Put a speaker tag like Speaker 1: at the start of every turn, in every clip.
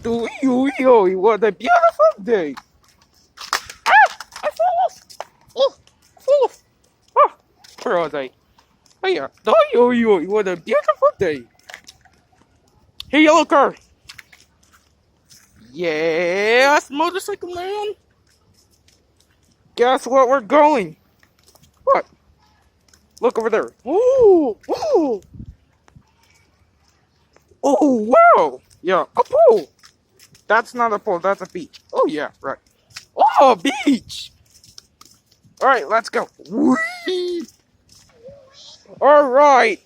Speaker 1: What a beautiful day. Ah, I fell. Oh, I fell. Ah, where was I? Oh yeah. What a beautiful day. Hey, yellow car. Yes, motorcycle man. Guess what? We're going. What? Look over there. Oh, oh, oh, wow. Yeah, a pool. That's not a pool. That's a beach. Oh yeah, right. Oh, beach. All right, let's go. Whee! All right,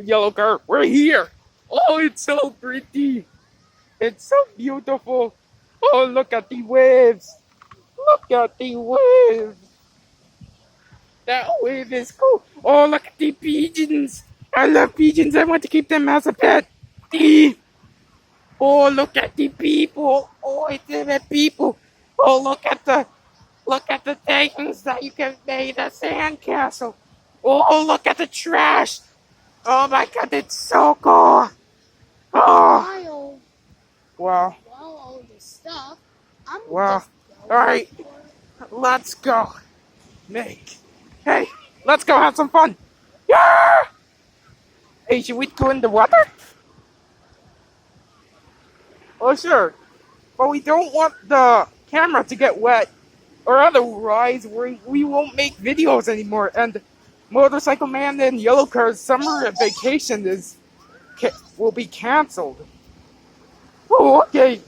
Speaker 1: yellow car. We're here. Oh, it's so pretty. It's so beautiful. Oh, look at the waves. Look at the waves. That wave is cool. Oh, look at the pigeons. I love pigeons. I want to keep them as a pet. The Oh, look at the people. Oh, it's the people. Oh, look at the things that you can make a sandcastle. Oh, look at the trash. Oh my God, it's so cool. Oh, wow.
Speaker 2: All this stuff, I'm
Speaker 1: Wow.
Speaker 2: just
Speaker 1: All right, let's go. Hey, let's go have some fun. Yeah. Hey, should we go in the water? Oh, sure. But we don't want the camera to get wet, or otherwise we won't make videos anymore. And Motorcycle Man and Yellow Car's summer vacation will be canceled. Oh, okay.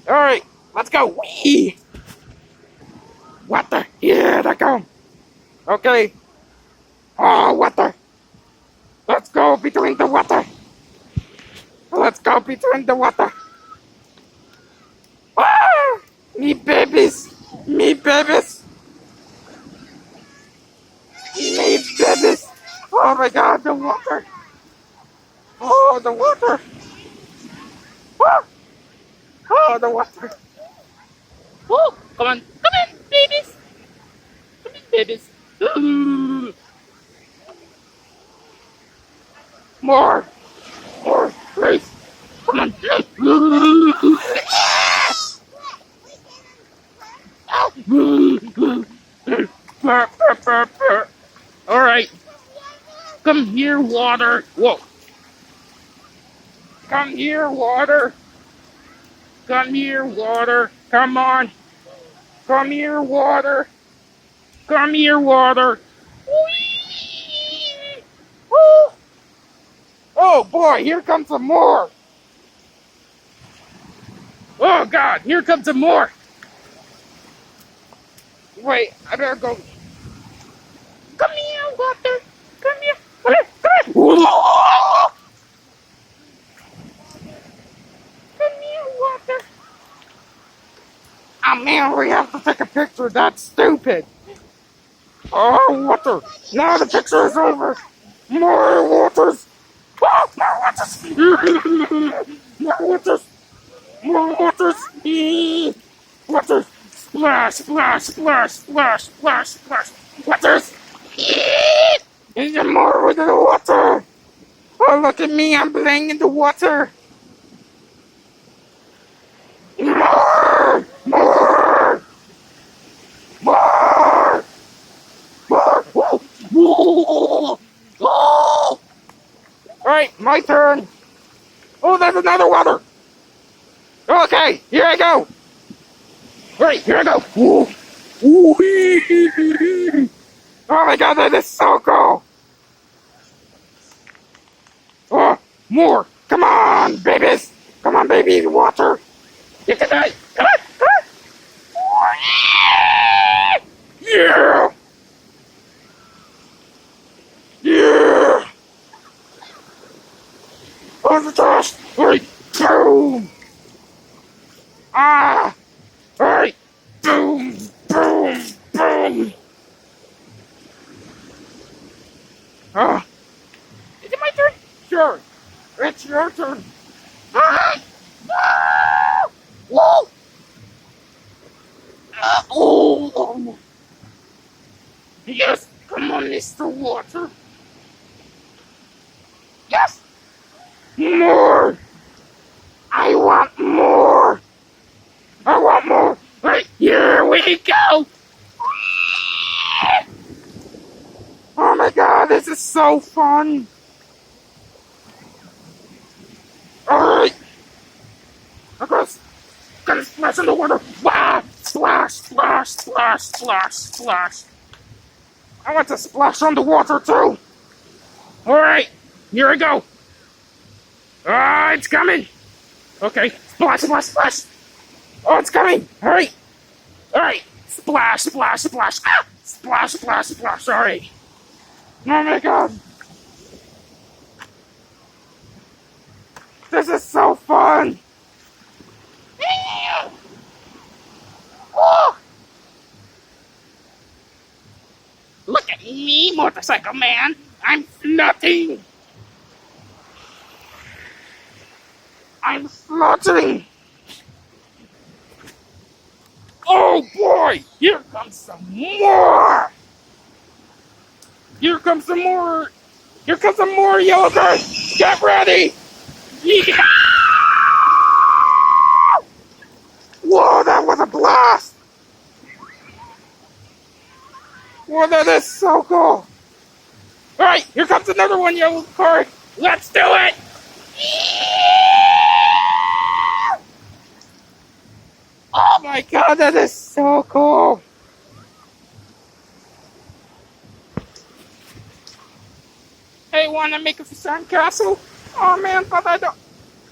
Speaker 1: All right, let's go. Wee! Water. Here they come. Okay. Oh, water. Let's go between the water. Let's go between the water. Ah! Me babies. Me babies. Me babies. Oh my God, the water. Oh, the water. Ah! Oh, the water. Oh, come on. Come in, babies. Come in, babies. Ooh. More. More, please. Come on, please. All right. Come here, water. Whoa. Come here, water. Come here, water. Come on. Come here, water. Come here, water. Whee! Woo! Oh boy, here comes some more. Oh God, here comes some more. Wait, I better go. Come here, water. Come here. Come here. Come here. Come here, water. Oh man, we have to take a picture. That's stupid. Oh, water. Now the picture is over. More waters. Oh, more waters. More waters. More waters. Waters. Splash, splash, splash, splash, splash, splash. Waters. And some more with the water. Oh, look at me. I'm playing in the water. More. More. More. More. Whoa. Whoa. Oh. All right, my turn. Oh, there's another water. Okay, here I go. All right, here I go. Ooh. Ooh. Oh my God, that is so cool. Oh, more. Come on, babies. Come on, baby, water. You can do it. Come on, come on. Yeah. Yeah. Oh, the gosh. All right, boom. Ah. All right, boom, boom, boom. Ah. Is it my turn? Sure. It's your turn. Ah. Ah. Whoa. Oh. Yes. Come on, Mr. Water. Yes. More. I want more. we go! Oh my god, this is so fun! Alright! I'm gonna splash in the water! Wow! Splash, splash, splash, splash, splash! I want to splash on the water too! Alright, here we go! Ah, it's coming! Okay, splash, splash, splash! Oh, it's coming! Alright! Alright! Splash, splash, splash! Ah! Splash, splash, splash! Alright! Oh my god! This is so fun! Oh! Look at me, motorcycle man! I'm floating! I'm floating! Oh boy! Here comes some more! Here comes some more! Here comes some more yellow cars! Get ready! Yeah! Whoa, that was a blast! Whoa, that is so cool! Alright, here comes another one yellow car! Let's do it! Oh my god, that is so cool! Hey, wanna make a sandcastle? Oh man, but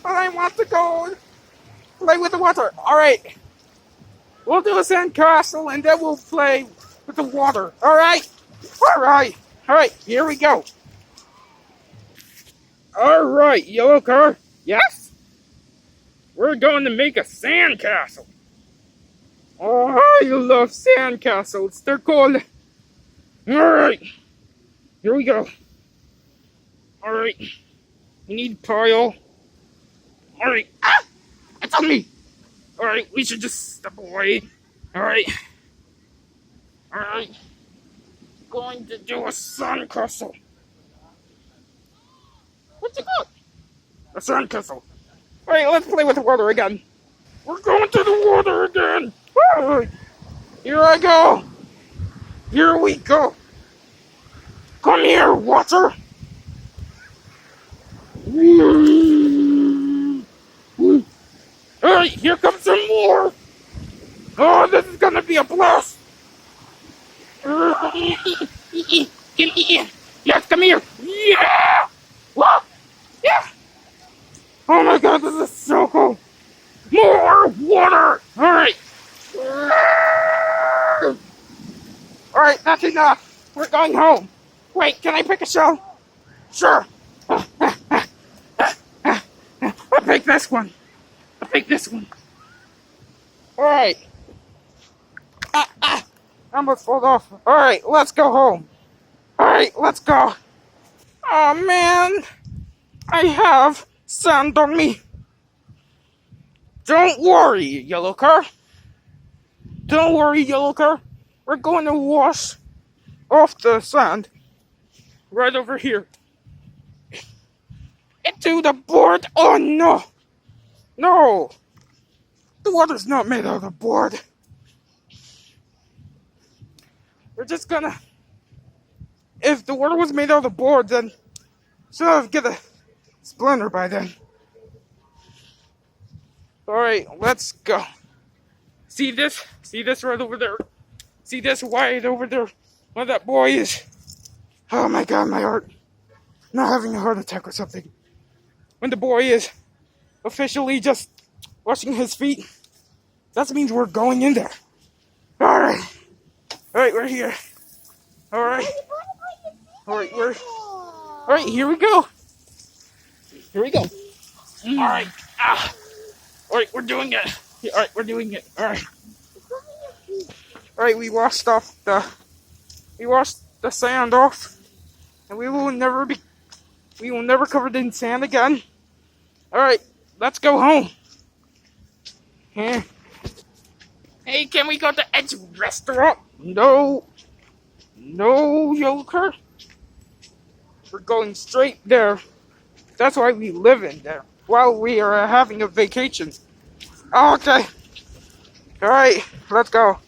Speaker 1: I want to go play with the water. Alright. We'll do a sandcastle and then we'll play with the water. Alright? Alright. Alright, here we go. Alright, yellow car. Yes? We're going to make a sandcastle. Oh, I love sandcastles. They're cool. Alright. Here we go. Alright. We need pile. Alright. Ah! It's on me! Alright, we should just step away. Alright. Alright. Going to do a sandcastle. What's it called? A sandcastle. Alright, let's play with the water again. We're going to the water again. Alright. Here I go. Here we go. Come here, water. Alright, here comes some more! Oh, this is gonna be a blast! Come here! Yes, come here! Yeah! Whoa! Yeah! Oh my god, this is so cool! More water! Alright! Alright, that's enough! We're going home! Wait, can I pick a shell? Sure! I'll pick this one! I'll pick this one. Alright. I almost fall off. Alright, let's go home. Alright, let's go. Oh man. I have sand on me. Don't worry, yellow car. Don't worry, yellow car. We're going to wash off the sand right over here. Into the board. Oh no. No! The water's not made out of board. We're just gonna... If the water was made out of board, then should have get a splinter by then. Alright, let's go. See this? See this right over there? See this wide over there? Where that boy is? Oh my god, my heart. Not having a heart attack or something. When the boy is officially just washing his feet, that means we're going in there. Alright. Alright, we're here. Alright. Alright, Alright, here we go. Here we go. Alright. Alright, we're doing it. Alright, we're doing it. Alright. Alright, we washed the sand off. And we will never cover it in sand again. Alright, let's go home. Yeah. Hey, can we go to Ed's restaurant? No. No, Joker. We're going straight there. That's why we live in there. While we are having a vacation. Okay. Alright, let's go.